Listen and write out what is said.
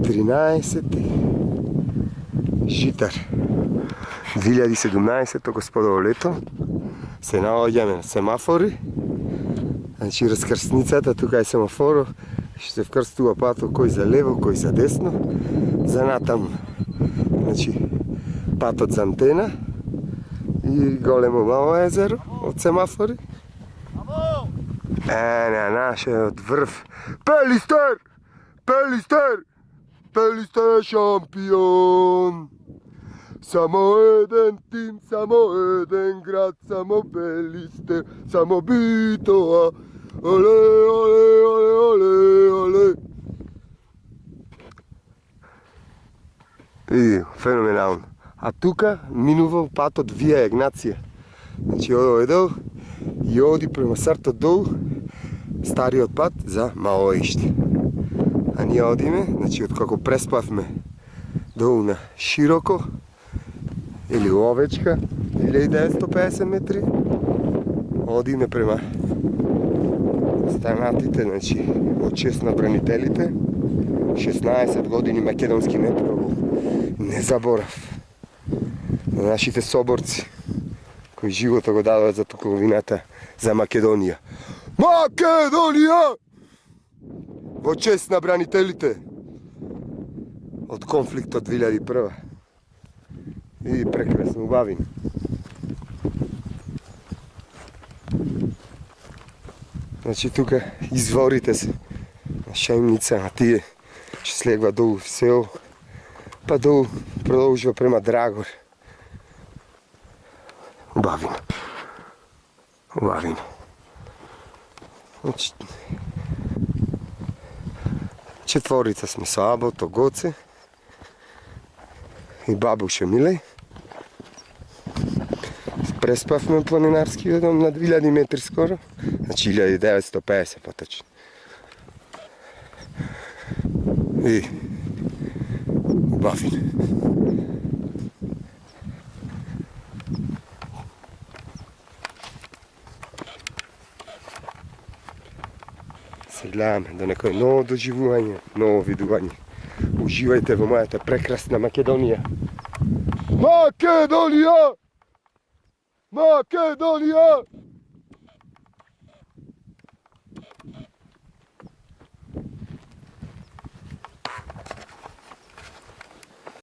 13. Žitár 2017 господово лето. Се наоѓаме на семафори. Значи раскрсницата, тука е семафорот. Ще се вкрстува патот кој за лево, кој за десно. За натаму. Значи патот за антена и големо мало езеро од семафори. На нашиот врв. Пелистер! Пелистер! Пелистер е шампион! Само еден тим, само еден град, само Пелистер, само Битола. Оле, оле, оле, оле, оле. Види, феноменално. А тука минува патот Вија Егнација. Значи ово е долу и оди према сартот долу стариот пат за Маоиште. А ние одиме, значи откако преспавме долу на Широко или Овечка, 1950 метри, одиме према станатите, значи од 6 на бранителите, 16 години македонски не пробал. Не заборав на нашите соборци, кои живото го дадоа за токовината за Македонија. Македонија! Во чест на бранителите од конфликтот 2001. И прекрасно убавим. Значи тука изворите се на Шајмница, а тие ќе слегва долу в село, па долу продолжува према Драгор. Убавим. Убавим. Значи, четворица сме со Абото, Гоце и бабуша Милеј. Преспавме планинарскиот дом на 2000 метри скоро, значи 1950 поточно. И убавим. Се гледаме до некој ново доживување, ново видување. Уживајте во мојата прекрасна Македонија. Македонија! Македонија!